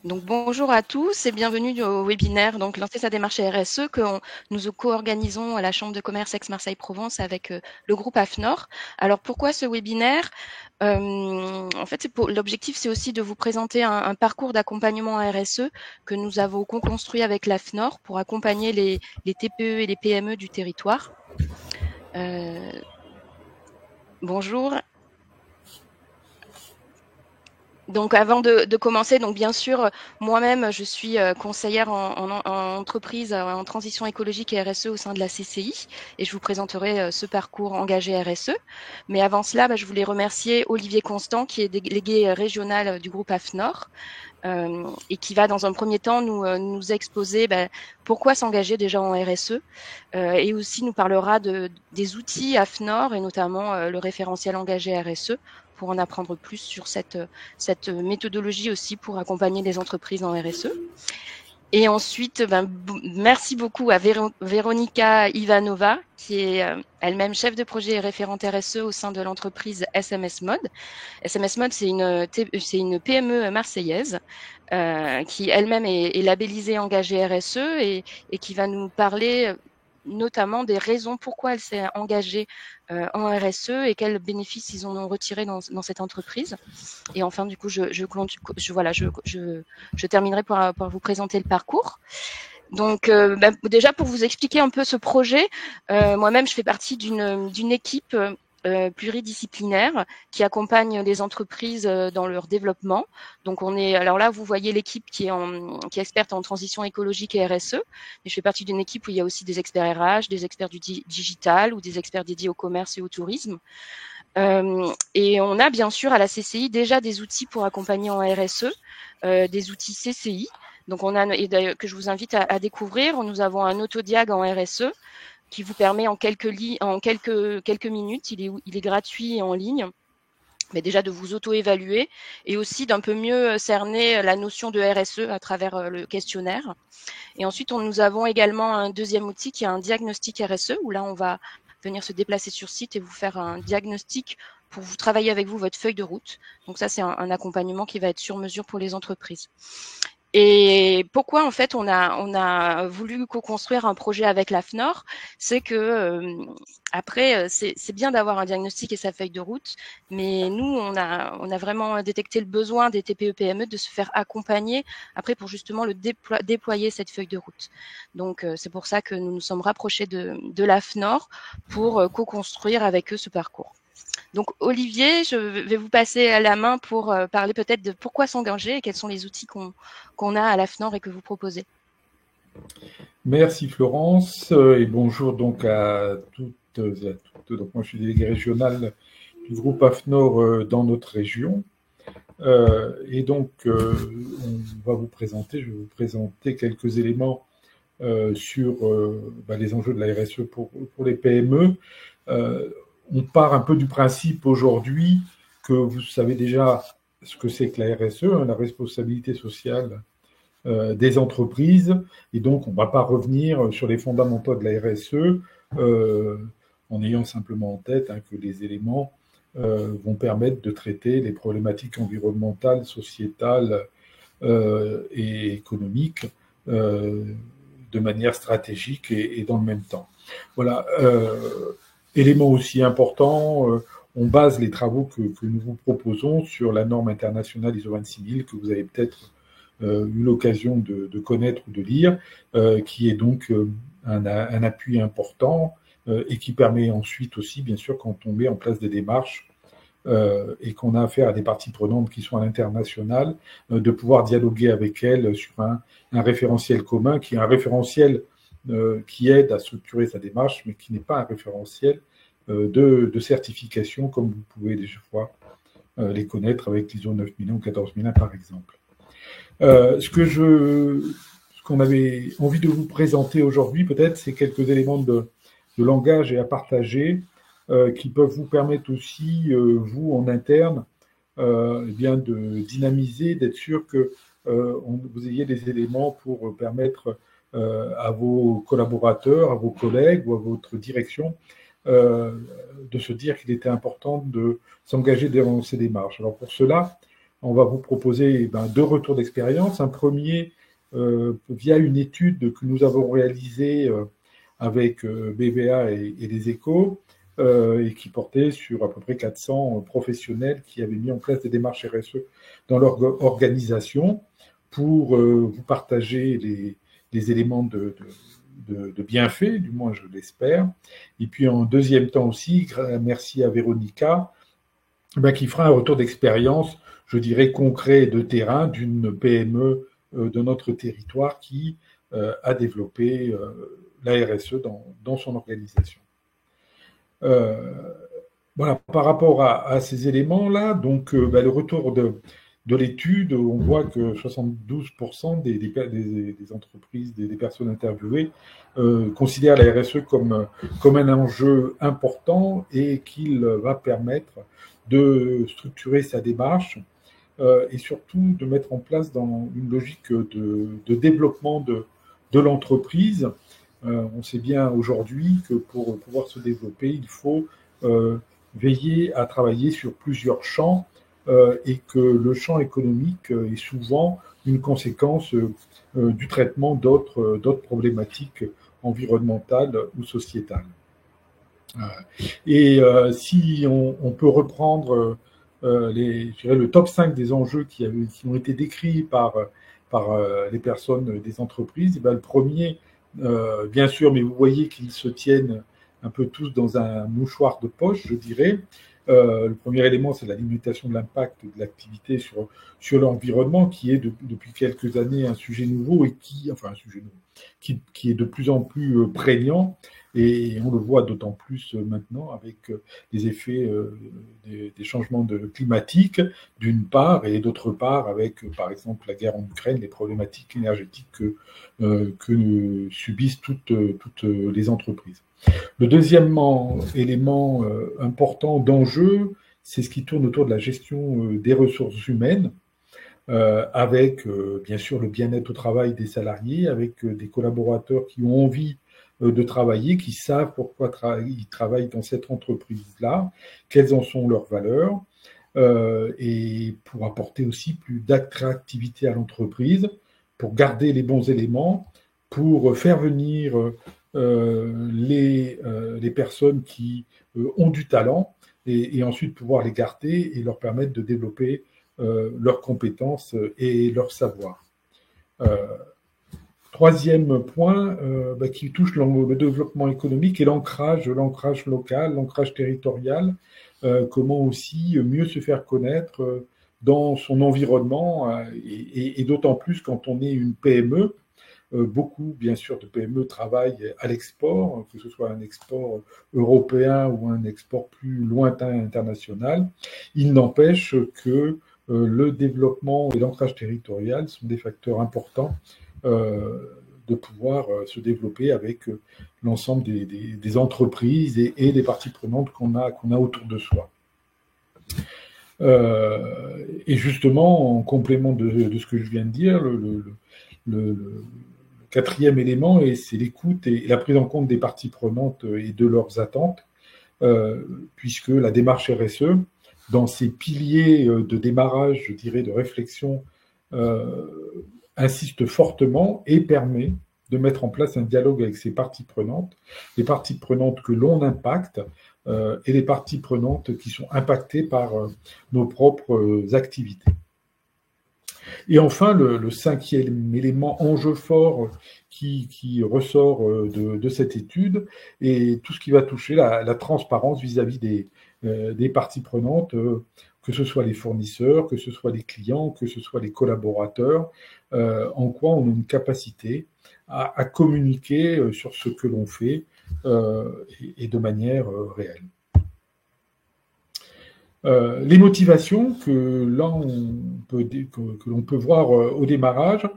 Donc bonjour à tous et bienvenue au webinaire donc lancer sa démarche RSE que nous co-organisons à la Chambre de commerce Aix-Marseille-Provence avec le groupe AFNOR. Alors pourquoi ce webinaire? En fait, l'objectif, c'est aussi de vous présenter un parcours d'accompagnement en RSE que nous avons co-construit avec l'AFNOR pour accompagner les TPE et les PME du territoire. Bonjour. Donc avant de commencer, donc bien sûr, moi-même, je suis conseillère en entreprise en transition écologique et RSE au sein de la CCI et je vous présenterai ce parcours engagé RSE. Mais avant cela, je voulais remercier Olivier Constant, qui est délégué régional du groupe AFNOR et qui va dans un premier temps nous exposer pourquoi s'engager déjà en RSE et aussi nous parlera des outils AFNOR et notamment le référentiel engagé RSE pour en apprendre plus sur cette méthodologie aussi pour accompagner les entreprises en RSE. Et ensuite, merci beaucoup à Véronika Ivanova, qui est elle-même chef de projet et référente RSE au sein de l'entreprise SMS Mode. SMS Mode, c'est une PME marseillaise qui elle-même est labellisée engagée RSE et qui va nous parler notamment des raisons pourquoi elle s'est engagée en RSE et quels bénéfices ils en ont retiré dans cette entreprise. Et enfin, du coup, je terminerai par vous présenter le parcours. Donc, déjà pour vous expliquer un peu ce projet, moi-même, je fais partie d'une équipe pluridisciplinaire qui accompagne les entreprises dans leur développement. Donc alors là, vous voyez l'équipe qui est experte en transition écologique et RSE. Mais je fais partie d'une équipe où il y a aussi des experts RH, des experts du digital ou des experts dédiés au commerce et au tourisme. Et on a bien sûr à la CCI déjà des outils pour accompagner en RSE, des outils CCI. Donc on a, et que je vous invite à découvrir. Nous avons un autodiag en RSE qui vous permet en quelques minutes, il est gratuit et en ligne, mais déjà de vous auto-évaluer et aussi d'un peu mieux cerner la notion de RSE à travers le questionnaire. Et ensuite, nous avons également un deuxième outil qui est un diagnostic RSE, où là, on va venir se déplacer sur site et vous faire un diagnostic pour vous travailler avec vous votre feuille de route. Donc ça, c'est un accompagnement qui va être sur mesure pour les entreprises. Et pourquoi en fait on a voulu co-construire un projet avec l'AFNOR, c'est que après c'est bien d'avoir un diagnostic et sa feuille de route, mais nous on a vraiment détecté le besoin des TPE-PME de se faire accompagner après pour justement le déployer cette feuille de route. Donc c'est pour ça que nous nous sommes rapprochés de l'AFNOR pour co-construire avec eux ce parcours. Donc Olivier, je vais vous passer à la main pour parler peut-être de pourquoi s'engager et quels sont les outils qu'on a à l'AFNOR et que vous proposez. Merci Florence et bonjour donc à toutes et à toutes. Donc moi je suis délégué régional du groupe AFNOR dans notre région et donc je vais vous présenter quelques éléments sur les enjeux de la RSE pour les PME. On part un peu du principe aujourd'hui que vous savez déjà ce que c'est que la RSE, la responsabilité sociale des entreprises. Et donc, on ne va pas revenir sur les fondamentaux de la RSE en ayant simplement en tête que les éléments vont permettre de traiter les problématiques environnementales, sociétales et économiques de manière stratégique et dans le même temps. Voilà. Élément aussi important, on base les travaux que nous vous proposons sur la norme internationale ISO 26000 que vous avez peut-être eu l'occasion de connaître ou de lire, qui est donc un appui important et qui permet ensuite aussi, bien sûr, quand on met en place des démarches et qu'on a affaire à des parties prenantes qui sont à l'international, de pouvoir dialoguer avec elles sur un référentiel commun, qui est un référentiel qui aide à structurer sa démarche, mais qui n'est pas un référentiel de certification, comme vous pouvez déjà fois les connaître avec l'ISO 9001 ou 14001 par exemple. Ce qu'on avait envie de vous présenter aujourd'hui, peut-être, c'est quelques éléments de langage et à partager qui peuvent vous permettre aussi, vous, en interne, bien de dynamiser, d'être sûr que vous ayez des éléments pour permettre à vos collaborateurs, à vos collègues ou à votre direction de se dire qu'il était important de s'engager dans ces démarches. Alors pour cela, on va vous proposer deux retours d'expérience. Un premier via une étude que nous avons réalisée avec BVA et les Échos, et qui portait sur à peu près 400 professionnels qui avaient mis en place des démarches RSE dans leur organisation pour vous partager les éléments de bienfaits, du moins je l'espère. Et puis en deuxième temps aussi, merci à Véronica, qui fera un retour d'expérience, je dirais concret de terrain d'une PME de notre territoire qui a développé la RSE dans son organisation. Voilà, par rapport à ces éléments-là, donc le retour de l'étude, on voit que 72% des entreprises, des personnes interviewées considèrent la RSE comme un enjeu important et qu'il va permettre de structurer sa démarche et surtout de mettre en place dans une logique de développement de l'entreprise. On sait bien aujourd'hui que pour pouvoir se développer, il faut veiller à travailler sur plusieurs champs et que le champ économique est souvent une conséquence du traitement d'autres problématiques environnementales ou sociétales. Et si on peut reprendre je dirais le top 5 des enjeux qui ont été décrits par les personnes des entreprises, le premier, bien sûr, mais vous voyez qu'ils se tiennent un peu tous dans un mouchoir de poche, je dirais. Le premier élément, c'est la limitation de l'impact de l'activité sur l'environnement, qui est depuis quelques années un sujet nouveau et qui est de plus en plus prégnant. Et on le voit d'autant plus maintenant avec les effets des changements climatiques, d'une part, et d'autre part avec, par exemple, la guerre en Ukraine, les problématiques énergétiques que subissent toutes les entreprises. Le deuxième élément important d'enjeu, c'est ce qui tourne autour de la gestion des ressources humaines, avec bien sûr le bien-être au travail des salariés, avec des collaborateurs qui ont envie de travailler, qui savent pourquoi ils travaillent dans cette entreprise-là, quelles en sont leurs valeurs, et pour apporter aussi plus d'attractivité à l'entreprise, pour garder les bons éléments, pour faire venir les personnes qui ont du talent et ensuite pouvoir les garder et leur permettre de développer leurs compétences et leur savoir. Troisième point qui touche le développement économique et l'ancrage local, l'ancrage territorial, comment aussi mieux se faire connaître dans son environnement et d'autant plus quand on est une PME. Beaucoup, bien sûr, de PME travaillent à l'export, que ce soit un export européen ou un export plus lointain international. Il n'empêche que le développement et l'ancrage territorial sont des facteurs importants de pouvoir se développer avec l'ensemble des entreprises et des parties prenantes qu'on a autour de soi. Et justement, en complément de ce que je viens de dire, le quatrième élément, c'est l'écoute et la prise en compte des parties prenantes et de leurs attentes, puisque la démarche RSE, dans ses piliers de démarrage, je dirais, de réflexion, insiste fortement et permet de mettre en place un dialogue avec ces parties prenantes, les parties prenantes que l'on impacte et les parties prenantes qui sont impactées par nos propres activités. Et enfin, le cinquième élément, enjeu fort qui ressort de cette étude, et tout ce qui va toucher la transparence vis-à-vis des parties prenantes, que ce soit les fournisseurs, que ce soit les clients, que ce soit les collaborateurs, en quoi on a une capacité à communiquer sur ce que l'on fait et de manière réelle. Les motivations que l'on peut voir au démarrage,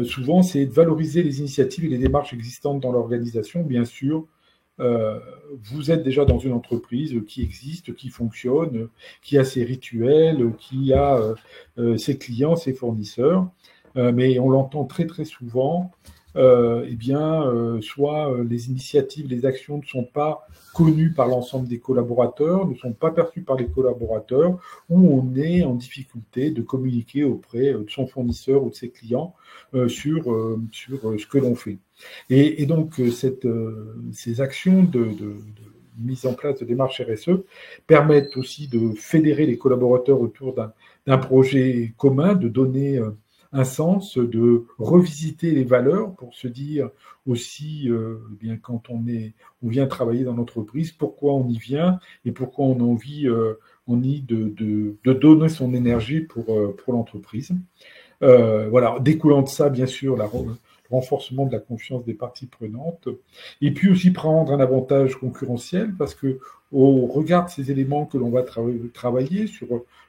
souvent, c'est de valoriser les initiatives et les démarches existantes dans l'organisation. Bien sûr, vous êtes déjà dans une entreprise qui existe, qui fonctionne, qui a ses rituels, qui a ses clients, ses fournisseurs, mais on l'entend très très souvent, soit les initiatives, les actions ne sont pas connues par l'ensemble des collaborateurs, ne sont pas perçues par les collaborateurs, ou on est en difficulté de communiquer auprès de son fournisseur ou de ses clients sur ce que l'on fait. Et donc, ces actions de mise en place de démarches RSE permettent aussi de fédérer les collaborateurs autour d'un projet commun, de donner un sens, de revisiter les valeurs pour se dire aussi, bien quand on vient travailler dans l'entreprise, pourquoi on y vient et pourquoi on a envie de donner son énergie pour l'entreprise. Voilà, découlant de ça, bien sûr, le renforcement de la confiance des parties prenantes, et puis aussi prendre un avantage concurrentiel, parce que au regard de ces éléments que l'on va travailler sur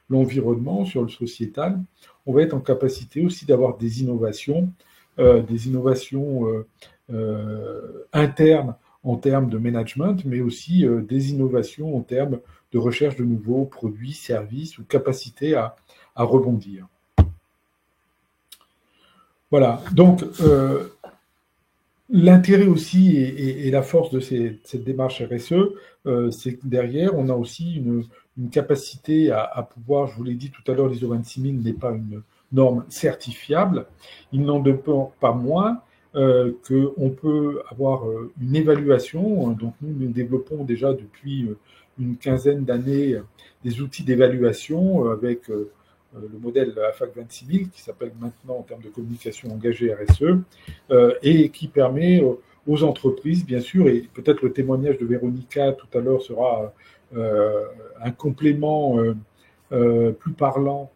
l'environnement, sur le sociétal, on va être en capacité aussi d'avoir des innovations internes en termes de management, mais aussi des innovations en termes de recherche de nouveaux produits, services ou capacité à rebondir. Voilà, donc l'intérêt aussi et la force de cette démarche RSE, c'est que derrière, on a aussi une capacité à pouvoir, je vous l'ai dit tout à l'heure, l'ISO 26000 n'est pas une norme certifiable, il n'en demeure pas moins qu'on peut avoir une évaluation. Donc nous développons déjà depuis une quinzaine d'années des outils d'évaluation avec le modèle AFAC 26000, qui s'appelle maintenant en termes de communication engagée RSE, et qui permet aux entreprises, bien sûr, et peut-être le témoignage de Véronica tout à l'heure sera un complément plus parlant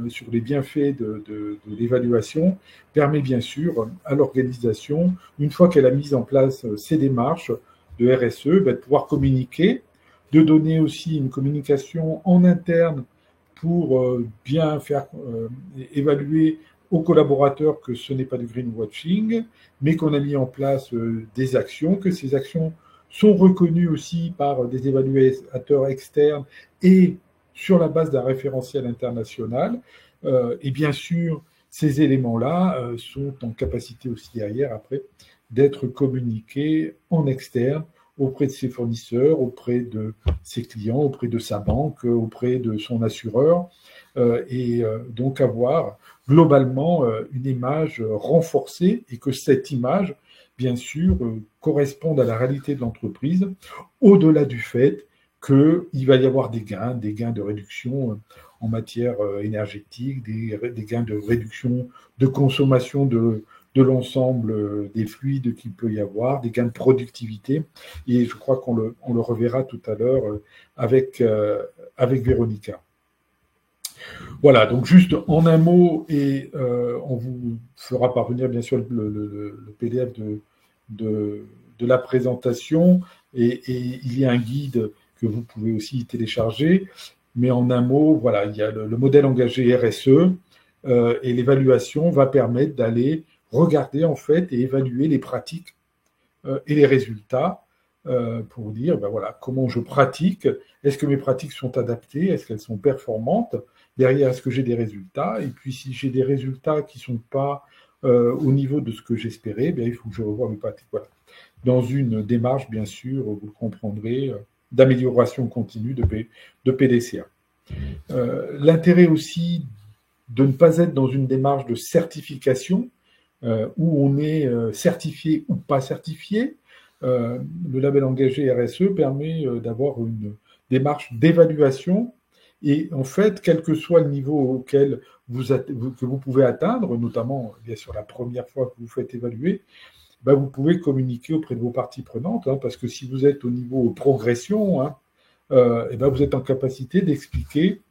sur les bienfaits de l'évaluation, permet bien sûr à l'organisation, une fois qu'elle a mis en place ces démarches de RSE, de pouvoir communiquer, de donner aussi une communication en interne pour bien faire évaluer aux collaborateurs que ce n'est pas du greenwashing, mais qu'on a mis en place des actions, que ces actions sont reconnues aussi par des évaluateurs externes et sur la base d'un référentiel international. Et bien sûr, ces éléments-là sont en capacité aussi derrière, après, d'être communiqués en externe auprès de ses fournisseurs, auprès de ses clients, auprès de sa banque, auprès de son assureur, et donc avoir globalement une image renforcée et que cette image, bien sûr, corresponde à la réalité de l'entreprise, au-delà du fait qu'il va y avoir des gains de réduction en matière énergétique, des gains de réduction de consommation de l'ensemble des fluides qu'il peut y avoir, des gains de productivité. Et je crois qu'on le reverra tout à l'heure avec Véronica. Voilà, donc juste en un mot, et on vous fera parvenir bien sûr le PDF de la présentation, et il y a un guide que vous pouvez aussi télécharger. Mais en un mot, voilà, il y a le modèle engagé RSE, et l'évaluation va permettre d'aller regarder en fait et évaluer les pratiques et les résultats pour dire ben voilà, comment je pratique, est-ce que mes pratiques sont adaptées, est-ce qu'elles sont performantes, derrière est-ce que j'ai des résultats, et puis si j'ai des résultats qui ne sont pas au niveau de ce que j'espérais, ben, il faut que je revoie mes pratiques. Voilà. Dans une démarche, bien sûr, vous le comprendrez, d'amélioration continue de PDCA. L'intérêt aussi de ne pas être dans une démarche de certification, où on est certifié ou pas certifié. Le label engagé RSE permet d'avoir une démarche d'évaluation, et en fait, quel que soit le niveau auquel que vous pouvez atteindre, notamment bien sûr la première fois que vous faites évaluer, ben, vous pouvez communiquer auprès de vos parties prenantes, parce que si vous êtes au niveau progression, et ben vous êtes en capacité d'expliquer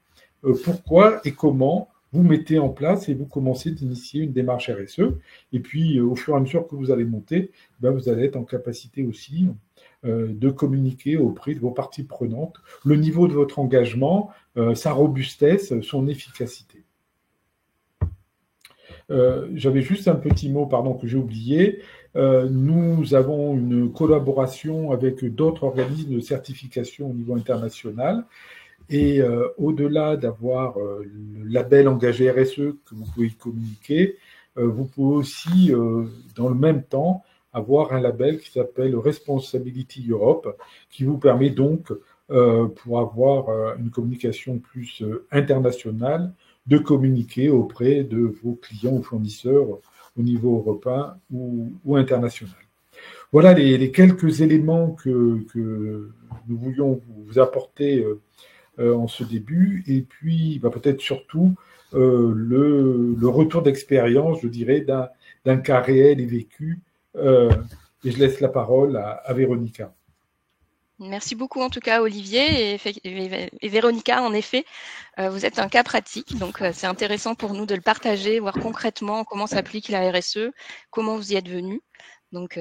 pourquoi et comment vous mettez en place et vous commencez d'initier une démarche RSE. Et puis, au fur et à mesure que vous allez monter, ben, vous allez être en capacité aussi de communiquer auprès de vos parties prenantes le niveau de votre engagement, sa robustesse, son efficacité. J'avais juste un petit mot, pardon, que j'ai oublié. Nous avons une collaboration avec d'autres organismes de certification au niveau international. Et au-delà d'avoir le label engagé RSE que vous pouvez communiquer, vous pouvez aussi, dans le même temps, avoir un label qui s'appelle Responsibility Europe, qui vous permet donc, pour avoir une communication plus internationale, de communiquer auprès de vos clients ou fournisseurs au niveau européen ou international. Voilà les quelques éléments que nous voulions vous apporter en ce début, et puis bah, peut-être surtout le retour d'expérience, je dirais, d'un cas réel et vécu. Et je laisse la parole à Véronica. Merci beaucoup en tout cas Olivier et Véronica, en effet, vous êtes un cas pratique, donc c'est intéressant pour nous de le partager, voir concrètement comment s'applique la RSE, comment vous y êtes venu. Donc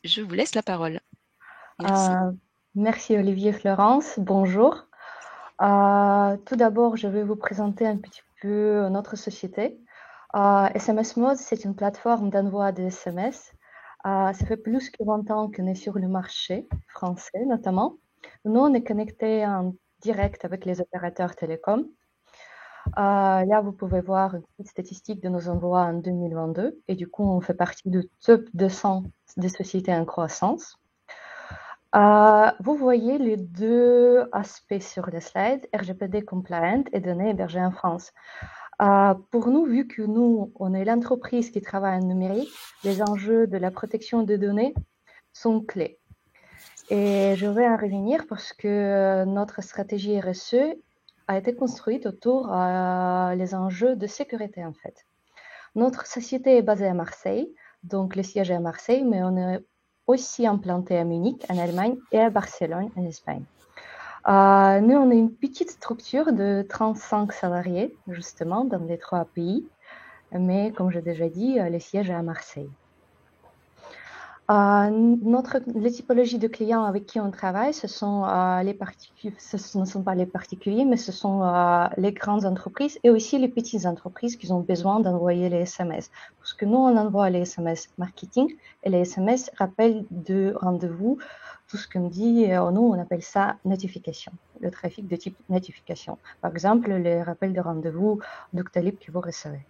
je vous laisse la parole. Merci. Merci Olivier Florence, bonjour. Tout d'abord, je vais vous présenter un petit peu notre société. SMS Mode, c'est une plateforme d'envoi de SMS. Ça fait plus que 20 ans qu'on est sur le marché français, notamment. Nous, on est connecté en direct avec les opérateurs télécoms. Là, vous pouvez voir une petite statistique de nos envois en 2022. Et du coup, on fait partie du top 200 des sociétés en croissance. Vous voyez les deux aspects sur le slide, RGPD compliant et données hébergées en France. Pour nous, vu que nous, on est l'entreprise qui travaille en numérique, les enjeux de la protection des données sont clés. Et je vais en revenir parce que notre stratégie RSE a été construite autour des enjeux de sécurité, en fait. Notre société est basée à Marseille, donc le siège est à Marseille, mais on est aussi implanté à Munich, en Allemagne, et à Barcelone, en Espagne. Nous, on est une petite structure de 35 salariés, justement, dans les 3 pays, mais comme j'ai déjà dit, le siège est à Marseille. Les typologies de clients avec qui on travaille, ce sont ce ne sont pas les particuliers, mais ce sont les grandes entreprises et aussi les petites entreprises qui ont besoin d'envoyer les SMS. Parce que nous, on envoie les SMS marketing et les SMS rappel de rendez-vous, tout ce qu'on dit, nous, on appelle ça notification, le trafic de type notification. Par exemple, les rappels de rendez-vous Doctolib que vous recevez.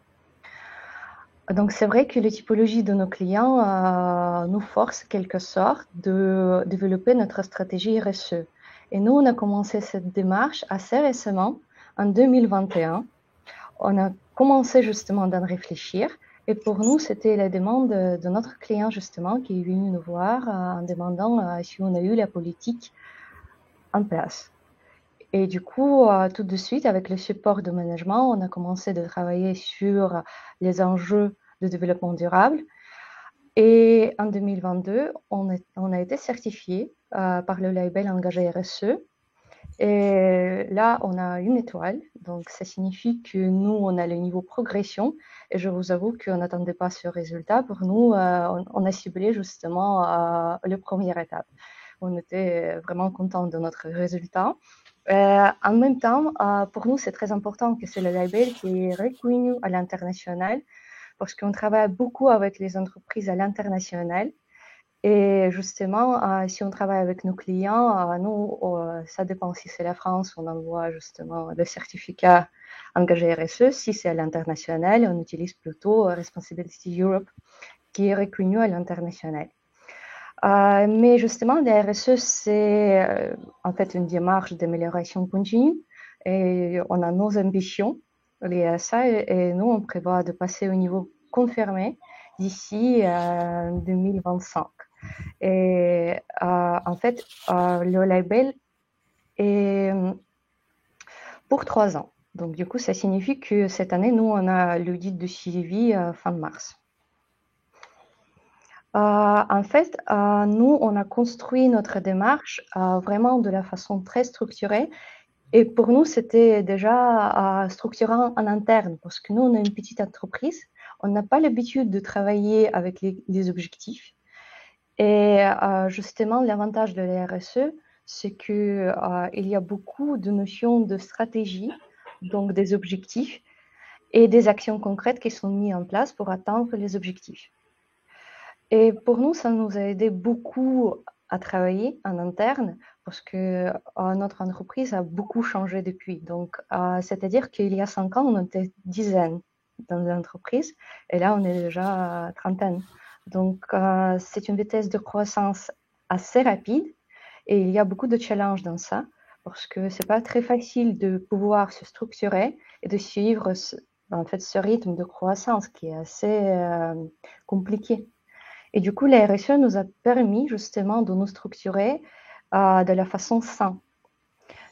Donc, c'est vrai que les typologies de nos clients nous forcent, quelque sorte, de développer notre stratégie RSE. Et nous, on a commencé cette démarche assez récemment, en 2021. On a commencé justement d'en réfléchir. Et pour nous, c'était la demande de notre client, justement, qui est venu nous voir en demandant si on a eu la politique en place. Et du coup, tout de suite, avec le support de management, on a commencé de travailler sur les enjeux de développement durable. Et en 2022, on a été certifié par le label Engagé RSE. Et là, on a une étoile. Donc, ça signifie que nous, on a le niveau progression. Et je vous avoue qu'on n'attendait pas ce résultat. Pour nous, on a ciblé justement la première étape. On était vraiment contents de notre résultat. En même temps, pour nous, c'est très important que c'est le label qui est reconnu à l'international parce qu'on travaille beaucoup avec les entreprises à l'international. Et justement, si on travaille avec nos clients, nous, ça dépend si c'est la France, on envoie justement le certificat engagé RSE. Si c'est à l'international, on utilise plutôt Responsibility Europe qui est reconnu à l'international. Mais justement, la RSE, c'est en fait une démarche d'amélioration continue et on a nos ambitions liées à ça et nous, on prévoit de passer au niveau confirmé d'ici 2025. Et en fait, le label est pour 3 ans. Donc, du coup, ça signifie que cette année, nous, on a l'audit de suivi fin mars. En fait, nous, on a construit notre démarche vraiment de la façon très structurée. Et pour nous, c'était déjà structurant en interne parce que nous, on est une petite entreprise. On n'a pas l'habitude de travailler avec les objectifs. Et justement, l'avantage de la RSE, c'est qu'il y a beaucoup de notions de stratégie, donc des objectifs et des actions concrètes qui sont mises en place pour atteindre les objectifs. Et pour nous, ça nous a aidé beaucoup à travailler en interne parce que notre entreprise a beaucoup changé depuis. Donc, c'est-à-dire qu'il y a 5 ans, on était dizaines dans l'entreprise. Et là, on est déjà à trentaine. Donc, c'est une vitesse de croissance assez rapide et il y a beaucoup de challenges dans ça parce que c'est pas très facile de pouvoir se structurer et de suivre ce rythme de croissance qui est assez compliqué. Et du coup, la RSE nous a permis justement de nous structurer de la façon saine.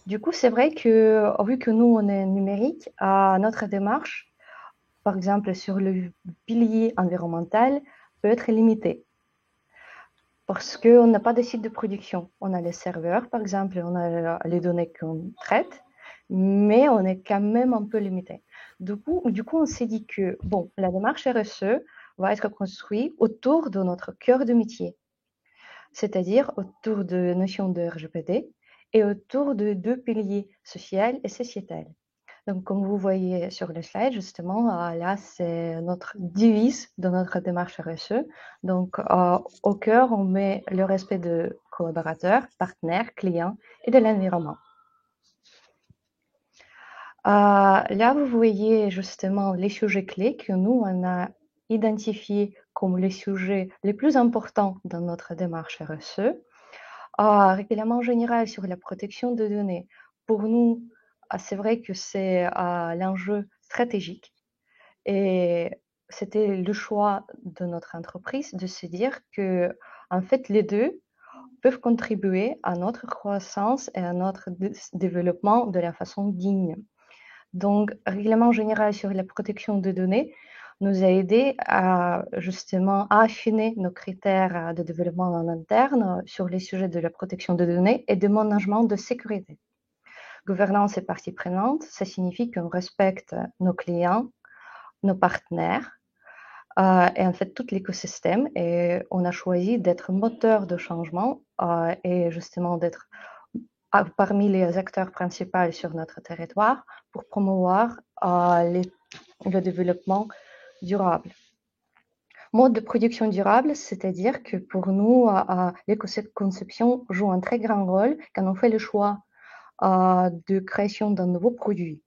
Du coup, c'est vrai que, vu que nous, on est numérique, notre démarche, par exemple sur le pilier environnemental, peut être limitée. Parce qu'on n'a pas de site de production. On a les serveurs, par exemple, on a les données qu'on traite, mais on est quand même un peu limité. Du coup, on s'est dit que, bon, la démarche RSE va être construite autour de notre cœur de métier, c'est-à-dire autour de notions de RGPD et autour de deux piliers, social et sociétal. Donc, comme vous voyez sur le slide, justement, là, c'est notre devise de notre démarche RSE. Donc, au cœur, on met le respect de collaborateurs, partenaires, clients et de l'environnement. Là, vous voyez justement les sujets clés que nous, on a identifiés comme les sujets les plus importants dans notre démarche RSE. Règlement général sur la protection de données. Pour nous, c'est vrai que c'est l'enjeu stratégique et c'était le choix de notre entreprise de se dire que, en fait, les deux peuvent contribuer à notre croissance et à notre développement de la façon digne. Donc, règlement général sur la protection de données nous a aidé à justement affiner nos critères de développement en interne sur les sujets de la protection de données et de management de sécurité. Gouvernance et parties prenantes, ça signifie qu'on respecte nos clients, nos partenaires et en fait tout l'écosystème. Et on a choisi d'être moteur de changement et justement d'être parmi les acteurs principaux sur notre territoire pour promouvoir le développement durable. Mode de production durable, c'est-à-dire que pour nous, l'éco-conception joue un très grand rôle quand on fait le choix de création d'un nouveau produit.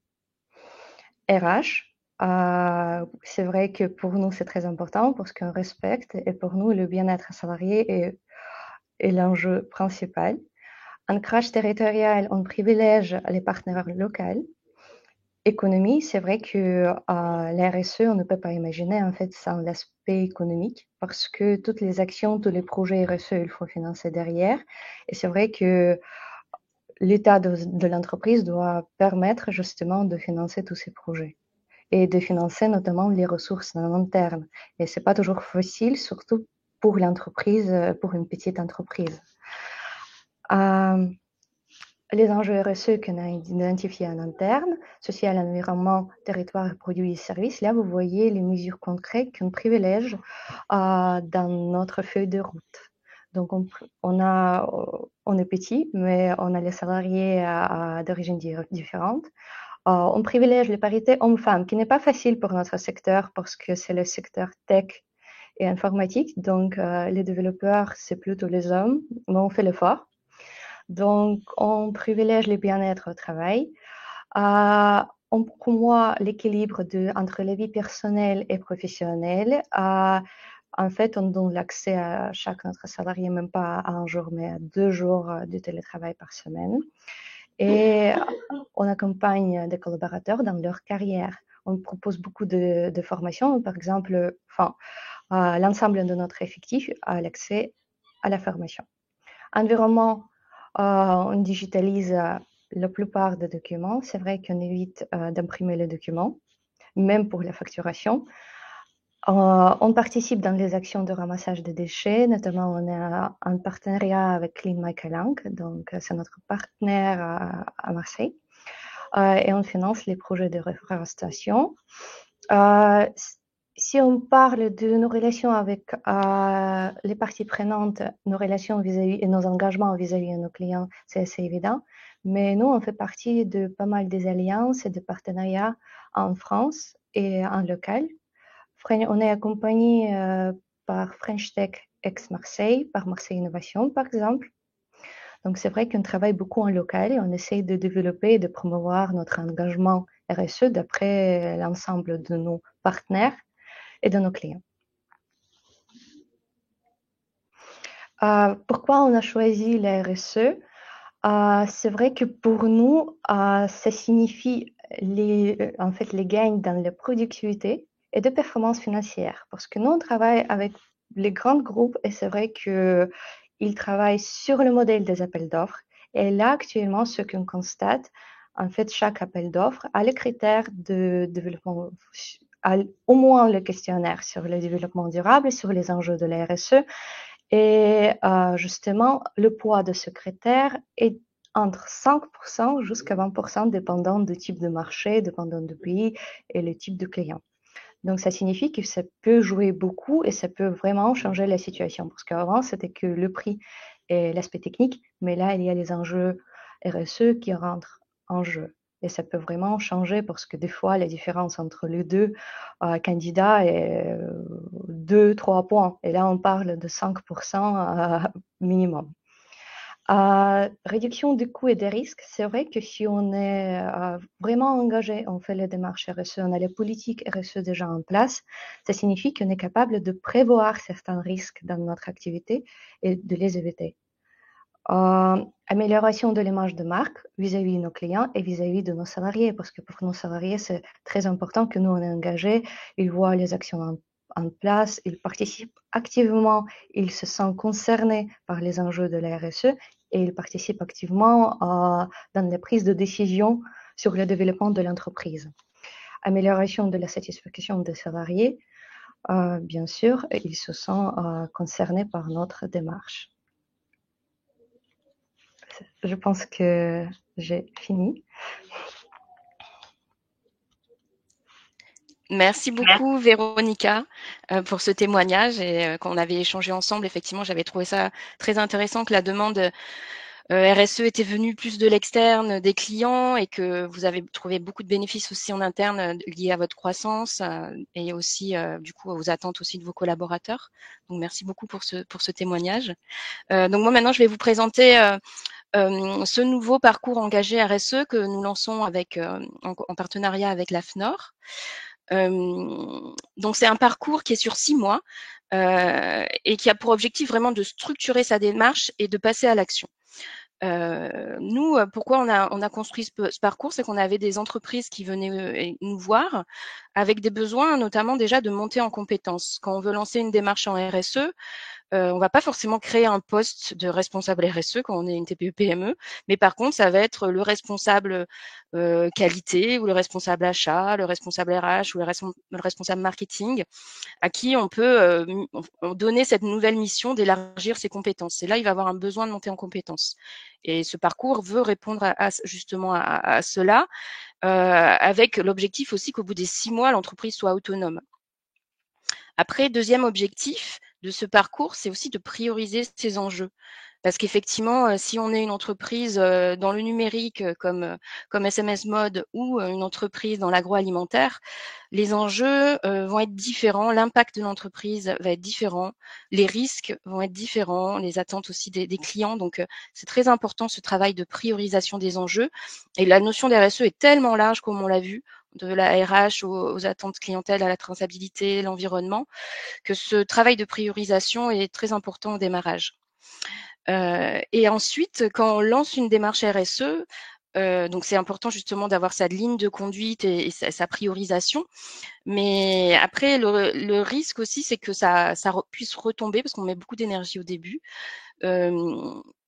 RH, c'est vrai que pour nous, c'est très important parce qu'on respecte et pour nous, le bien-être salarié est l'enjeu principal. Ancrage territorial, on privilège les partenaires locaux. Économie, c'est vrai que la RSE, on ne peut pas imaginer en fait sans l'aspect économique parce que toutes les actions, tous les projets RSE, il faut financer derrière. Et c'est vrai que l'état de l'entreprise doit permettre justement de financer tous ces projets et de financer notamment les ressources en interne. Et c'est pas toujours facile, surtout pour l'entreprise, pour une petite entreprise. Les enjeux RSE qu'on a identifiés en interne, social, environnement, territoire, produits et services, là, vous voyez les mesures concrètes qu'on privilège dans notre feuille de route. Donc, on est petit, mais on a les salariés d'origine différente. On privilège les parités hommes-femmes, qui n'est pas facile pour notre secteur parce que c'est le secteur tech et informatique. Donc, les développeurs, c'est plutôt les hommes, mais on fait l'effort. Donc, on privilège le bien-être au travail. On promeut l'équilibre entre la vie personnelle et professionnelle. En fait, on donne l'accès à chaque notre salarié, même pas à un jour, mais à 2 jours de télétravail par semaine. Et on accompagne des collaborateurs dans leur carrière. On propose beaucoup de formations. Par exemple, l'ensemble de notre effectif a l'accès à la formation. Environnement, on digitalise la plupart des documents. C'est vrai qu'on évite d'imprimer les documents, même pour la facturation. On participe dans les actions de ramassage des déchets, notamment on a un partenariat avec Clean My Calanque, donc c'est notre partenaire à Marseille, et on finance les projets de reforestation. Si on parle de nos relations avec les parties prenantes, nos relations vis-à-vis et nos engagements vis-à-vis de nos clients, c'est assez évident. Mais nous, on fait partie de pas mal des alliances et de partenariats en France et en local. On est accompagné par French Tech ex-Marseille, par Marseille Innovation, par exemple. Donc, c'est vrai qu'on travaille beaucoup en local et on essaye de développer et de promouvoir notre engagement RSE d'après l'ensemble de nos partenaires et de nos clients. Pourquoi on a choisi la RSE? C'est vrai que pour nous, ça signifie en fait, les gains dans la productivité et de performance financière. Parce que nous, on travaille avec les grands groupes et c'est vrai qu'ils travaillent sur le modèle des appels d'offres. Et là, actuellement, ce qu'on constate, en fait, chaque appel d'offres a les critères de développement, a au moins le questionnaire sur le développement durable, sur les enjeux de la RSE. Et justement, le poids de ce critère est entre 5% jusqu'à 20%, dépendant du type de marché, dépendant du pays et le type de client. Donc, ça signifie que ça peut jouer beaucoup et ça peut vraiment changer la situation. Parce qu'avant, c'était que le prix et l'aspect technique, mais là, il y a les enjeux RSE qui rentrent en jeu. Et ça peut vraiment changer parce que des fois, la différence entre les deux candidats est 2-3 points. Et là, on parle de 5% minimum. Réduction des coûts et des risques, c'est vrai que si on est vraiment engagé, on fait les démarches RSE, on a les politiques RSE déjà en place, ça signifie qu'on est capable de prévoir certains risques dans notre activité et de les éviter. Amélioration de l'image de marque vis-à-vis de nos clients et vis-à-vis de nos salariés, parce que pour nos salariés, c'est très important que nous, on est engagés, ils voient les actions en place, ils participent activement, ils se sentent concernés par les enjeux de la RSE et ils participent activement dans les prises de décision sur le développement de l'entreprise. Amélioration de la satisfaction des salariés, bien sûr, ils se sentent concernés par notre démarche. Je pense que j'ai fini. Merci beaucoup, Véronica, pour ce témoignage. Et quand on avait échangé ensemble, effectivement, j'avais trouvé ça très intéressant que la demande RSE était venue plus de l'externe des clients et que vous avez trouvé beaucoup de bénéfices aussi en interne liés à votre croissance et aussi, du coup, aux attentes aussi de vos collaborateurs. Donc, merci beaucoup pour ce témoignage. Donc, moi, maintenant, je vais vous présenter ce nouveau parcours engagé RSE que nous lançons avec, en partenariat avec l'AFNOR. Donc, c'est un parcours qui est sur 6 mois et qui a pour objectif vraiment de structurer sa démarche et de passer à l'action. Nous, pourquoi on a construit ce parcours, c'est qu'on avait des entreprises qui venaient nous voir avec des besoins, notamment déjà de monter en compétences. Quand on veut lancer une démarche en RSE, on va pas forcément créer un poste de responsable RSE quand on est une TPE-PME, mais par contre, ça va être le responsable qualité ou le responsable achat, le responsable RH ou le responsable marketing, à qui on peut donner cette nouvelle mission d'élargir ses compétences. Et là, il va avoir un besoin de monter en compétences. Et ce parcours veut répondre justement à cela, avec l'objectif aussi qu'au bout des 6 mois, l'entreprise soit autonome. Après, deuxième objectif de ce parcours, c'est aussi de prioriser ses enjeux. Parce qu'effectivement, si on est une entreprise dans le numérique comme SMS Mode ou une entreprise dans l'agroalimentaire, les enjeux vont être différents, l'impact de l'entreprise va être différent, les risques vont être différents, les attentes aussi des clients. Donc, c'est très important ce travail de priorisation des enjeux. Et la notion d'RSE est tellement large, comme on l'a vu, de la RH aux attentes clientèle, à la traçabilité, l'environnement, que ce travail de priorisation est très important au démarrage. Et ensuite, quand on lance une démarche RSE, donc c'est important justement d'avoir sa ligne de conduite et sa priorisation. Mais après, le risque aussi, c'est que ça puisse retomber parce qu'on met beaucoup d'énergie au début.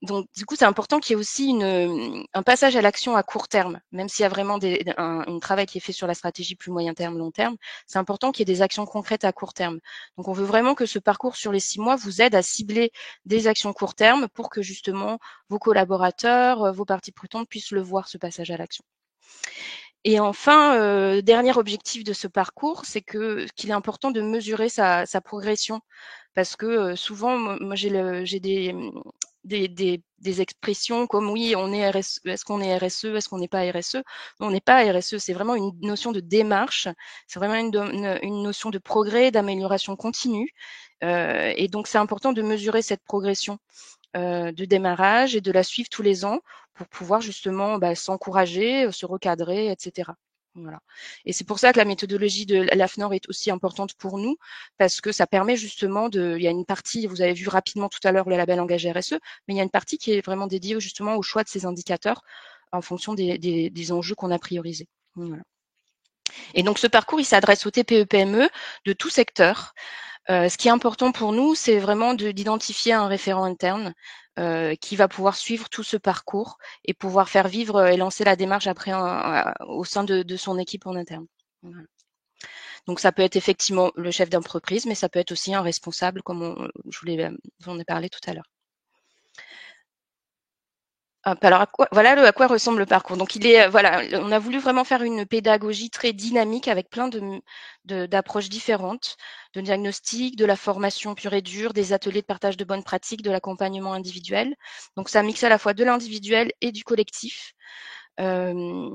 Donc, du coup, c'est important qu'il y ait aussi un passage à l'action à court terme, même s'il y a vraiment un travail qui est fait sur la stratégie plus moyen terme, long terme. C'est important qu'il y ait des actions concrètes à court terme. Donc, on veut vraiment que ce parcours sur les 6 mois vous aide à cibler des actions court terme pour que justement vos collaborateurs, vos parties prenantes puissent le voir, ce passage à l'action. Et enfin, dernier objectif de ce parcours, c'est qu'il est important de mesurer sa progression, parce que souvent, moi j'ai des expressions comme oui, on est RSE, est-ce qu'on est RSE, est-ce qu'on n'est pas RSE? Non, on n'est pas RSE, c'est vraiment une notion de démarche, c'est vraiment une notion de progrès, d'amélioration continue, et donc c'est important de mesurer cette progression de démarrage et de la suivre tous les ans pour pouvoir justement s'encourager, se recadrer, etc. Voilà. Et c'est pour ça que la méthodologie de l'AFNOR est aussi importante pour nous, parce que ça permet justement il y a une partie, vous avez vu rapidement tout à l'heure le label engagé RSE, mais il y a une partie qui est vraiment dédiée justement au choix de ces indicateurs en fonction des enjeux qu'on a priorisés. Voilà. Et donc ce parcours, il s'adresse aux TPE-PME de tout secteur. Ce qui est important pour nous, c'est vraiment d'identifier un référent interne qui va pouvoir suivre tout ce parcours et pouvoir faire vivre et lancer la démarche après au sein de son équipe en interne. Voilà. Donc ça peut être effectivement le chef d'entreprise, mais ça peut être aussi un responsable, comme j'en ai parlé tout à l'heure. Alors voilà à quoi ressemble le parcours. Donc voilà, on a voulu vraiment faire une pédagogie très dynamique avec plein d'approches différentes, de diagnostic, de la formation pure et dure, des ateliers de partage de bonnes pratiques, de l'accompagnement individuel. Donc ça mixe à la fois de l'individuel et du collectif. Ce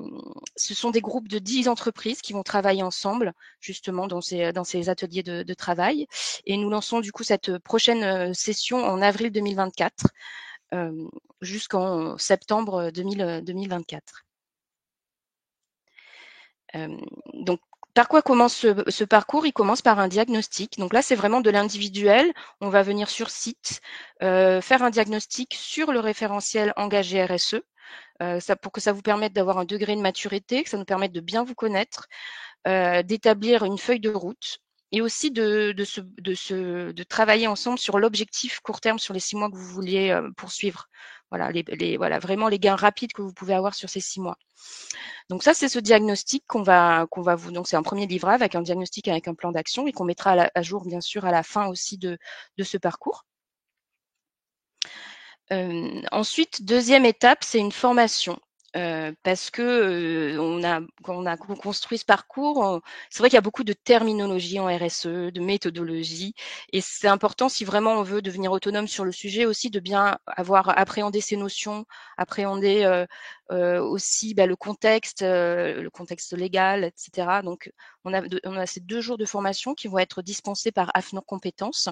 sont des groupes de 10 entreprises qui vont travailler ensemble justement dans ces ateliers de travail. Et nous lançons du coup cette prochaine session en avril 2024. Jusqu'en septembre 2024. Donc, par quoi commence ce parcours? Il commence par un diagnostic. Donc là, c'est vraiment de l'individuel. On va venir sur site, faire un diagnostic sur le référentiel engagé RSE, pour que ça vous permette d'avoir un degré de maturité, que ça nous permette de bien vous connaître, d'établir une feuille de route et aussi de travailler ensemble sur l'objectif court terme sur les 6 mois que vous vouliez poursuivre. Voilà, vraiment les gains rapides que vous pouvez avoir sur ces 6 mois. Donc ça, c'est ce diagnostic donc c'est un premier livrable avec un diagnostic avec un plan d'action et qu'on mettra à jour, bien sûr, à la fin aussi de ce parcours. Ensuite, deuxième étape, c'est une formation. Parce que quand on a construit ce parcours, c'est vrai qu'il y a beaucoup de terminologie en RSE, de méthodologie, et c'est important si vraiment on veut devenir autonome sur le sujet aussi de bien avoir appréhendé ces notions, appréhender aussi le contexte légal, etc. Donc on a ces 2 jours de formation qui vont être dispensés par AFNOR Compétences.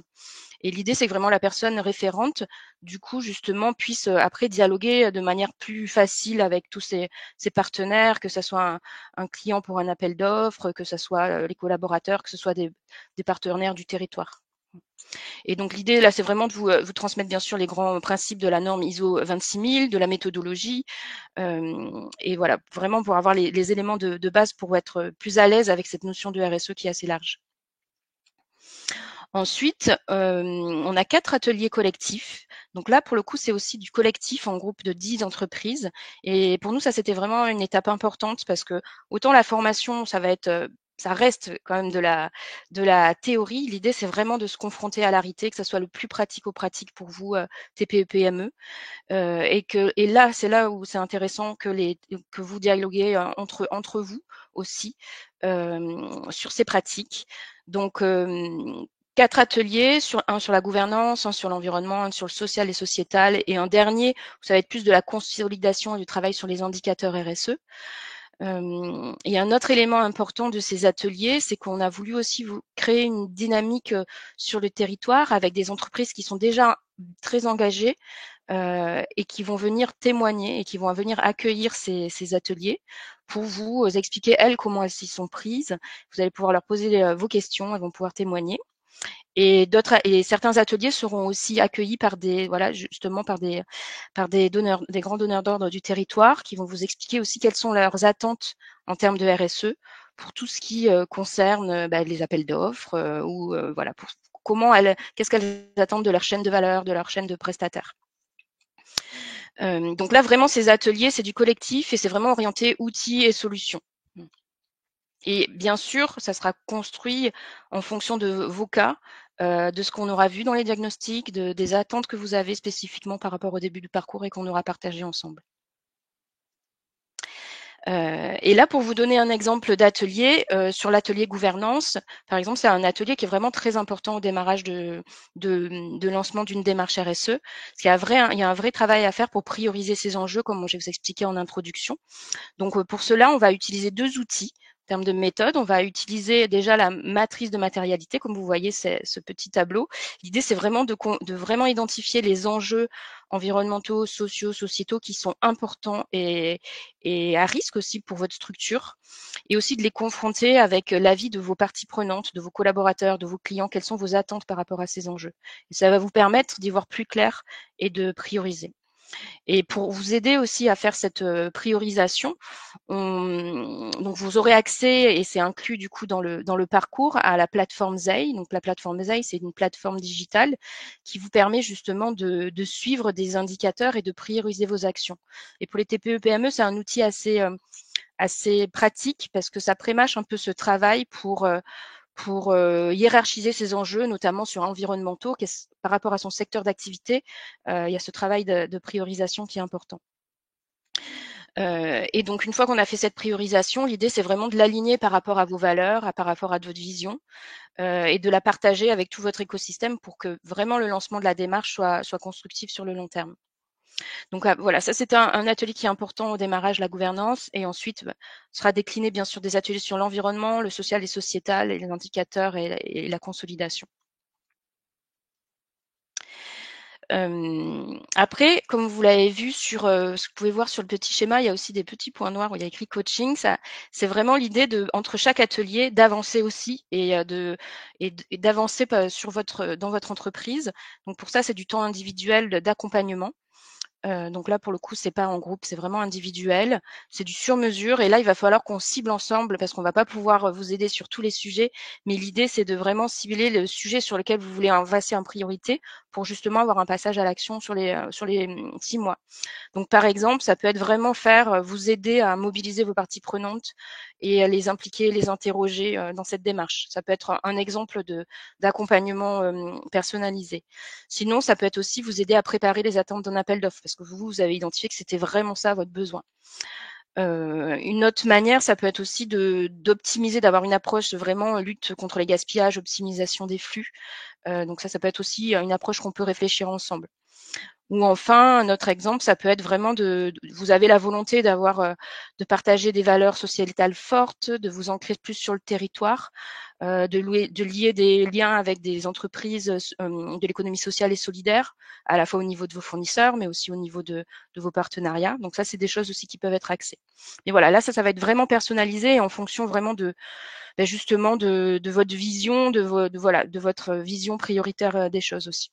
Et l'idée, c'est que vraiment la personne référente, du coup, justement, puisse après dialoguer de manière plus facile avec tous ses partenaires, que ce soit un client pour un appel d'offres, que ce soit les collaborateurs, que ce soit des partenaires du territoire. Et donc l'idée là, c'est vraiment de vous transmettre bien sûr les grands principes de la norme ISO 26000, de la méthodologie, et voilà, vraiment pour avoir les éléments de base pour être plus à l'aise avec cette notion de RSE qui est assez large. Ensuite, on a 4 ateliers collectifs. Donc là, pour le coup, c'est aussi du collectif en groupe de 10 entreprises. Et pour nous, ça, c'était vraiment une étape importante parce que autant la formation, ça reste quand même de la théorie. L'idée, c'est vraiment de se confronter à la réalité, que ça soit le plus pratico-pratique pour vous, TPE-PME. Et là, c'est là où c'est intéressant que vous dialoguez entre vous aussi sur ces pratiques. Donc 4 ateliers, un sur la gouvernance, un sur l'environnement, un sur le social et sociétal, et un dernier où ça va être plus de la consolidation et du travail sur les indicateurs RSE. Et un autre élément important de ces ateliers, c'est qu'on a voulu aussi créer une dynamique sur le territoire avec des entreprises qui sont déjà très engagées et qui vont venir témoigner et qui vont venir accueillir ces ateliers pour vous expliquer, elles, comment elles s'y sont prises. Vous allez pouvoir leur poser vos questions, elles vont pouvoir témoigner. Et certains ateliers seront aussi accueillis par des grands donneurs d'ordre du territoire qui vont vous expliquer aussi quelles sont leurs attentes en termes de RSE pour tout ce qui concerne les appels d'offres ou voilà, pour qu'est-ce qu'elles attendent de leur chaîne de valeur, de leur chaîne de prestataires. Donc là, vraiment, ces ateliers, c'est du collectif et c'est vraiment orienté outils et solutions. Et bien sûr, ça sera construit en fonction de vos cas, de ce qu'on aura vu dans les diagnostics, des attentes que vous avez spécifiquement par rapport au début du parcours et qu'on aura partagé ensemble. Et là, pour vous donner un exemple d'atelier, sur l'atelier gouvernance, par exemple, c'est un atelier qui est vraiment très important au démarrage de lancement d'une démarche RSE. Parce qu'il y a un vrai travail à faire pour prioriser ces enjeux, comme je vous expliqué en introduction. Donc, pour cela, on va utiliser 2 outils. En termes de méthode, on va utiliser déjà la matrice de matérialité. Comme vous voyez, c'est ce petit tableau. L'idée, c'est vraiment de vraiment identifier les enjeux environnementaux, sociaux, sociétaux qui sont importants et à risque aussi pour votre structure, et aussi de les confronter avec l'avis de vos parties prenantes, de vos collaborateurs, de vos clients. Quelles sont vos attentes par rapport à ces enjeux? Et ça va vous permettre d'y voir plus clair et de prioriser. Et pour vous aider aussi à faire cette priorisation, donc vous aurez accès, et c'est inclus du coup dans le parcours, à la plateforme Zei. Donc la plateforme Zei, c'est une plateforme digitale qui vous permet justement de suivre des indicateurs et de prioriser vos actions. Et pour les TPE-PME, c'est un outil assez pratique parce que ça prémâche un peu ce travail pour hiérarchiser ces enjeux, notamment sur environnementaux, par rapport à son secteur d'activité. Il y a ce travail de priorisation qui est important. Et donc, une fois qu'on a fait cette priorisation, l'idée, c'est vraiment de l'aligner par rapport à vos valeurs, par rapport à votre vision, et de la partager avec tout votre écosystème pour que vraiment le lancement de la démarche soit constructif sur le long terme. Donc voilà, ça c'était un atelier qui est important au démarrage, la gouvernance, et ensuite sera décliné bien sûr des ateliers sur l'environnement, le social et sociétal, et les indicateurs et la consolidation. Après, comme vous l'avez vu sur ce que vous pouvez voir sur le petit schéma, il y a aussi des petits points noirs où il y a écrit coaching. Ça, c'est vraiment l'idée entre chaque atelier d'avancer aussi et d'avancer dans votre entreprise. Donc pour ça, c'est du temps individuel d'accompagnement. Donc là, pour le coup, c'est pas en groupe, c'est vraiment individuel. C'est du sur-mesure. Et là, il va falloir qu'on cible ensemble parce qu'on va pas pouvoir vous aider sur tous les sujets. Mais l'idée, c'est de vraiment cibler le sujet sur lequel vous voulez passer en priorité pour justement avoir un passage à l'action sur les 6 mois. Donc, par exemple, ça peut être vraiment vous aider à mobiliser vos parties prenantes et à les impliquer, les interroger dans cette démarche. Ça peut être un exemple d'accompagnement personnalisé. Sinon, ça peut être aussi vous aider à préparer les attentes d'un appel d'offres parce que vous avez identifié que c'était vraiment ça votre besoin. Une autre manière, ça peut être aussi d'optimiser, d'avoir une approche vraiment lutte contre les gaspillages, optimisation des flux. Donc ça peut être aussi une approche qu'on peut réfléchir ensemble. Ou enfin, un autre exemple, ça peut être vraiment vous avez la volonté de partager des valeurs sociétales fortes, de vous ancrer plus sur le territoire, de lier des liens avec des entreprises de l'économie sociale et solidaire, à la fois au niveau de vos fournisseurs, mais aussi au niveau de vos partenariats. Donc ça, c'est des choses aussi qui peuvent être axées. Et voilà, là, ça va être vraiment personnalisé en fonction vraiment justement de votre vision, de votre vision prioritaire des choses aussi.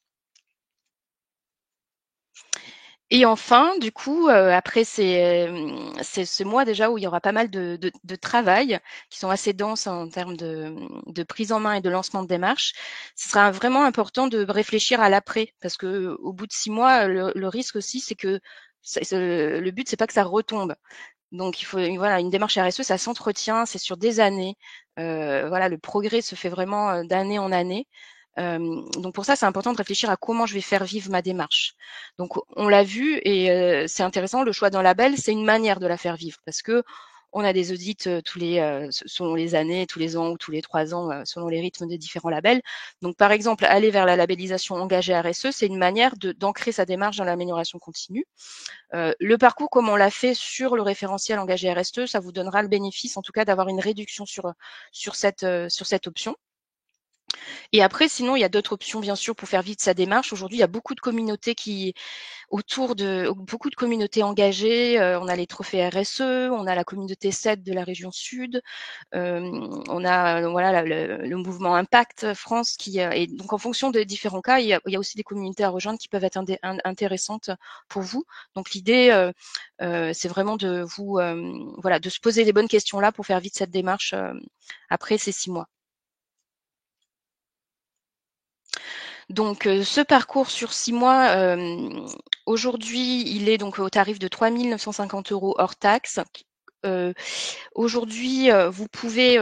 Et enfin, du coup, après ce mois déjà où il y aura pas mal de travail qui sont assez denses en termes de prise en main et de lancement de démarche, ce sera vraiment important de réfléchir à l'après parce que au bout de 6 mois, le risque aussi, c'est que le but, c'est pas que ça retombe. Donc il faut une démarche RSE, ça s'entretient, c'est sur des années. Le progrès se fait vraiment d'année en année. Donc pour ça, c'est important de réfléchir à comment je vais faire vivre ma démarche. Donc on l'a vu et c'est intéressant, le choix d'un label, c'est une manière de la faire vivre parce que on a des audits selon les années, tous les ans ou tous les 3 ans, selon les rythmes des différents labels. Donc par exemple, aller vers la labellisation engagée RSE, c'est une manière d'ancrer sa démarche dans l'amélioration continue. Le parcours, comme on l'a fait sur le référentiel engagé RSE, ça vous donnera le bénéfice, en tout cas, d'avoir une réduction sur cette option. Et après, sinon, il y a d'autres options, bien sûr, pour faire vite sa démarche. Aujourd'hui, il y a beaucoup de communautés beaucoup de communautés engagées. On a les trophées RSE, on a la communauté 7 de la région Sud, on a le mouvement Impact France et donc en fonction des différents cas, il y a aussi des communautés à rejoindre qui peuvent être intéressantes pour vous. Donc l'idée, c'est vraiment de se poser les bonnes questions là pour faire vite cette démarche après ces 6 mois. Donc, ce parcours sur 6 mois, aujourd'hui, il est donc au tarif de 3 950 € hors taxe. Aujourd'hui, vous pouvez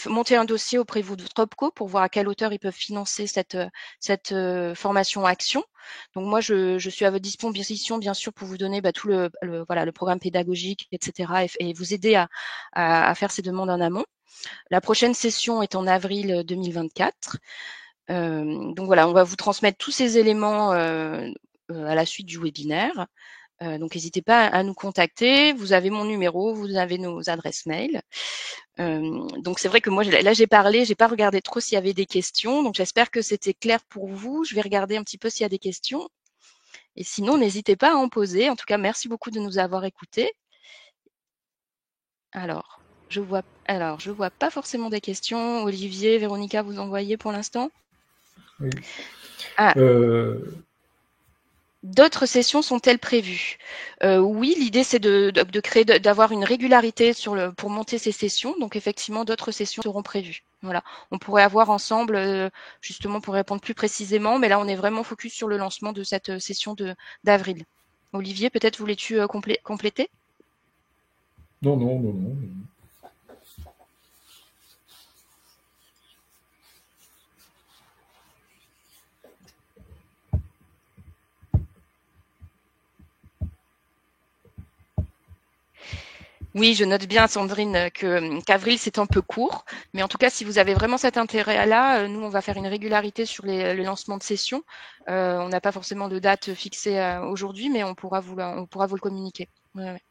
monter un dossier auprès de votre OPCO pour voir à quelle hauteur ils peuvent financer cette formation action. Donc moi, je suis à votre disposition, bien sûr, pour vous donner tout le programme pédagogique, etc., et vous aider à faire ces demandes en amont. La prochaine session est en avril 2024. Donc voilà, on va vous transmettre tous ces éléments à la suite du webinaire. Donc n'hésitez pas à nous contacter. Vous avez mon numéro, vous avez nos adresses mail. Donc c'est vrai que moi là j'ai parlé, j'ai pas regardé trop s'il y avait des questions. Donc j'espère que c'était clair pour vous. Je vais regarder un petit peu s'il y a des questions. Et sinon n'hésitez pas à en poser. En tout cas merci beaucoup de nous avoir écoutés. Alors je vois pas forcément des questions. Olivier, Véronica, vous en voyez pour l'instant? Oui. Ah. D'autres sessions sont-elles prévues? Oui, l'idée c'est de créer, d'avoir une régularité pour monter ces sessions. Donc effectivement, d'autres sessions seront prévues. Voilà, on pourrait avoir ensemble, justement pour répondre plus précisément, mais là on est vraiment focus sur le lancement de cette session d'avril. Olivier, peut-être voulais-tu compléter? Non. Oui, je note bien, Sandrine, qu'avril, c'est un peu court. Mais en tout cas, si vous avez vraiment cet intérêt-là, nous, on va faire une régularité sur le lancement de session. On n'a pas forcément de date fixée aujourd'hui, mais on pourra vous le communiquer. Ouais.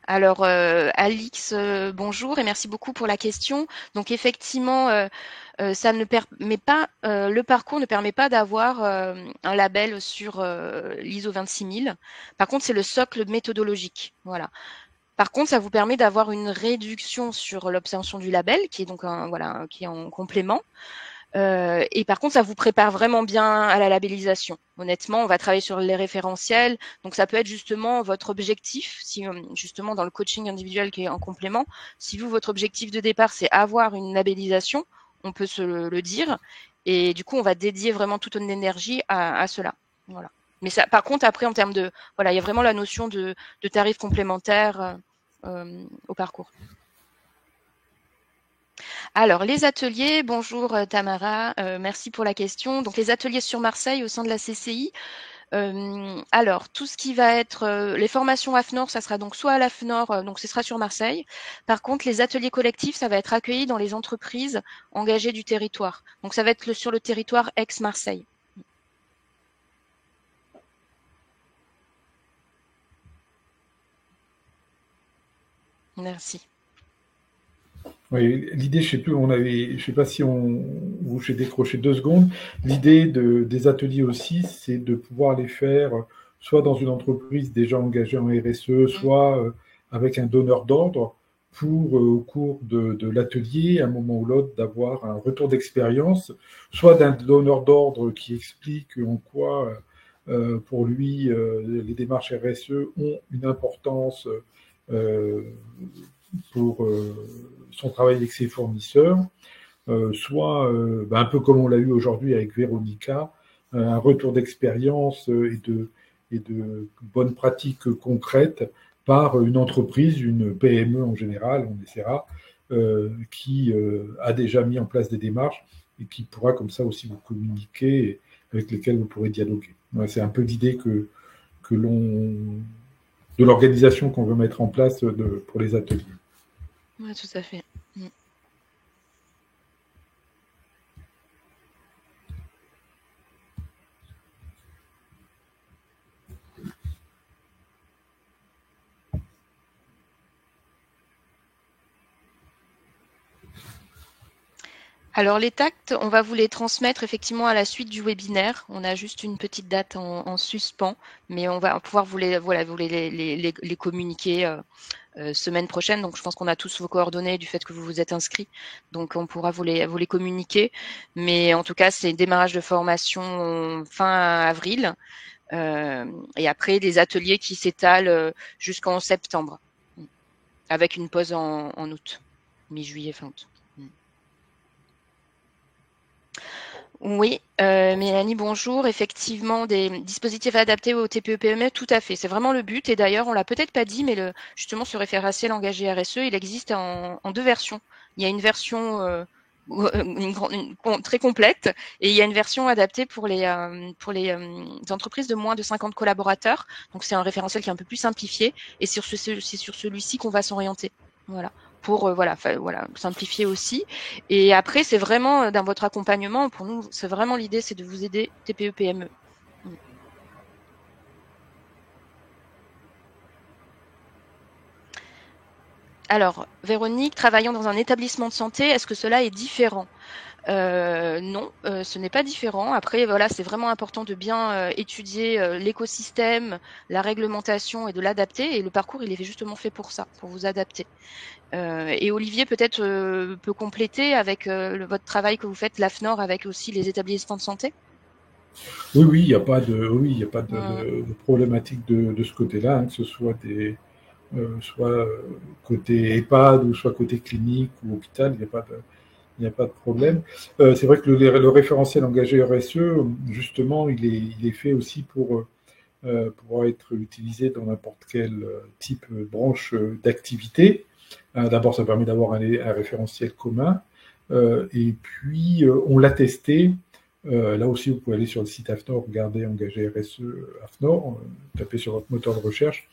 Alors, Alix, bonjour et merci beaucoup pour la question. Donc, effectivement, ça ne permet pas, le parcours ne permet pas d'avoir un label sur l'ISO 26000. Par contre, c'est le socle méthodologique. Voilà. Par contre, ça vous permet d'avoir une réduction sur l'obtention du label, qui est donc qui est en complément. Et par contre, ça vous prépare vraiment bien à la labellisation. Honnêtement, on va travailler sur les référentiels. Donc, ça peut être justement votre objectif, si justement dans le coaching individuel qui est en complément, si vous, votre objectif de départ, c'est avoir une labellisation, on peut se le dire. Et du coup, on va dédier vraiment toute notre énergie à cela. Voilà. Mais ça, par contre, après, en termes de, voilà, il y a vraiment la notion de tarifs complémentaires au parcours. Alors, les ateliers, bonjour Tamara, merci pour la question. Donc, les ateliers sur Marseille au sein de la CCI. Alors, tout ce qui va être les formations AFNOR, ça sera donc soit à l'AFNOR, donc ce sera sur Marseille. Par contre, les ateliers collectifs, ça va être accueilli dans les entreprises engagées du territoire. Donc, ça va être sur le territoire ex-Marseille. Merci. Oui, l'idée, je sais plus, je sais pas si j'ai décroché 2 secondes. L'idée des ateliers aussi, c'est de pouvoir les faire soit dans une entreprise déjà engagée en RSE, soit avec un donneur d'ordre pour, au cours de l'atelier, à un moment ou l'autre, d'avoir un retour d'expérience, soit d'un donneur d'ordre qui explique en quoi, pour lui, les démarches RSE ont une importance pour son travail avec ses fournisseurs, soit, un peu comme on l'a eu aujourd'hui avec Véronica, un retour d'expérience et de bonnes pratiques concrètes par une entreprise, une PME en général, on essaiera, qui a déjà mis en place des démarches et qui pourra comme ça aussi vous communiquer et avec lesquelles vous pourrez dialoguer. Ouais, c'est un peu l'idée de l'organisation qu'on veut mettre en place pour les ateliers. Oui, tout à fait. Alors les tacts, on va vous les transmettre effectivement à la suite du webinaire. On a juste une petite date en suspens, mais on va pouvoir vous les communiquer semaine prochaine. Donc je pense qu'on a tous vos coordonnées du fait que vous vous êtes inscrits. Donc on pourra vous les communiquer. Mais en tout cas, c'est démarrage de formation fin avril. Et après des ateliers qui s'étalent jusqu'en septembre, avec une pause en août, mi-juillet, fin août. Oui, Mélanie, bonjour. Effectivement, des dispositifs adaptés au TPE-PME, tout à fait. C'est vraiment le but. Et d'ailleurs, on l'a peut-être pas dit, mais justement, ce référentiel engagé RSE, il existe en 2 versions. Il y a une version très complète, et il y a une version adaptée pour les entreprises de moins de 50 collaborateurs. Donc c'est un référentiel qui est un peu plus simplifié, et c'est sur celui-ci qu'on va s'orienter. Voilà, pour voilà simplifier aussi. Et après, c'est vraiment dans votre accompagnement, pour nous, c'est vraiment l'idée, c'est de vous aider TPE PME. Alors, Véronique, travaillant dans un établissement de santé, est-ce que cela est différent ? Non, ce n'est pas différent. Après, voilà, c'est vraiment important de bien étudier l'écosystème, la réglementation et de l'adapter. Et le parcours, il est justement fait pour ça, pour vous adapter. Et Olivier, peut-être, peut compléter avec votre travail que vous faites, l'AFNOR, avec aussi les établissements de santé. Oui, il n'y a pas de problématique de ce côté-là, hein, que ce soit soit côté EHPAD ou soit côté clinique ou hôpital, il n'y a pas de problème. C'est vrai que le référentiel engagé RSE, justement, il est fait aussi pour pouvoir être utilisé dans n'importe quel type branche d'activité. D'abord, ça permet d'avoir un référentiel commun. Et puis, on l'a testé. Là aussi, vous pouvez aller sur le site AFNOR, regarder engagé RSE AFNOR, taper sur votre moteur de recherche.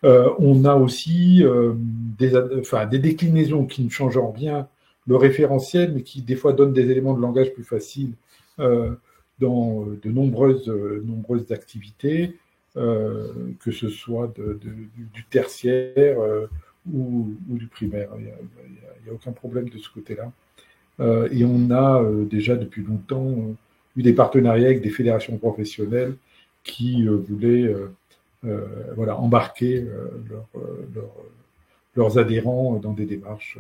On a aussi des déclinaisons qui ne changent en rien le référentiel, mais qui des fois donnent des éléments de langage plus faciles dans de nombreuses activités, que ce soit du tertiaire ou du primaire. Il n'y a aucun problème de ce côté-là. Et on a déjà depuis longtemps eu des partenariats avec des fédérations professionnelles qui voulaient embarquer leurs adhérents dans des démarches.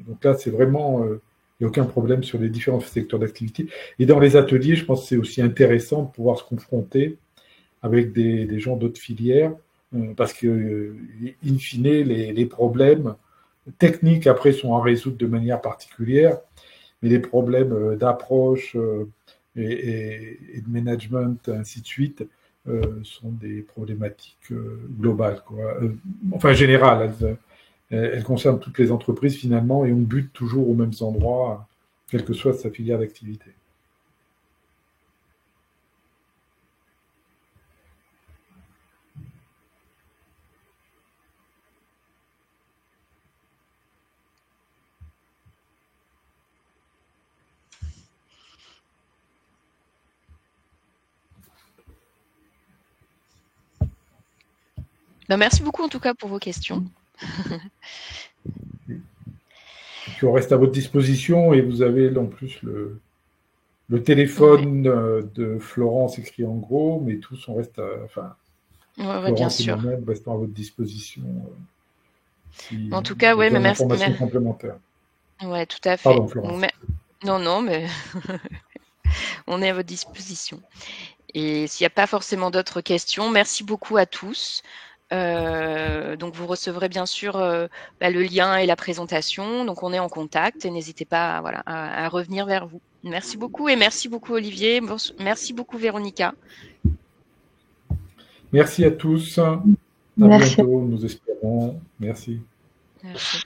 Donc là, c'est vraiment, il n'y a aucun problème sur les différents secteurs d'activité. Et dans les ateliers, je pense que c'est aussi intéressant de pouvoir se confronter avec des gens d'autres filières, parce que, in fine, les problèmes techniques, après, sont à résoudre de manière particulière, mais les problèmes d'approche et de management, ainsi de suite, sont des problématiques globales, quoi. Enfin générales. Elles concernent toutes les entreprises finalement, et on bute toujours aux mêmes endroits, quelle que soit sa filière d'activité. Merci beaucoup en tout cas pour vos questions. Puis on reste à votre disposition, et vous avez en plus le téléphone de Florence écrit en gros, mais tous on reste Florence bien sûr. Et moi-même restons à votre disposition. En tout cas, mais merci. Informations complémentaires. Ouais, tout à fait. Pardon, Florence. Non, mais on est à votre disposition. Et s'il n'y a pas forcément d'autres questions, merci beaucoup à tous. Donc vous recevrez bien sûr le lien et la présentation. Donc on est en contact, et n'hésitez pas à revenir vers vous. Merci beaucoup, et merci beaucoup Olivier. Merci beaucoup Véronica. Merci à tous. À bientôt, nous espérons. Merci. Merci.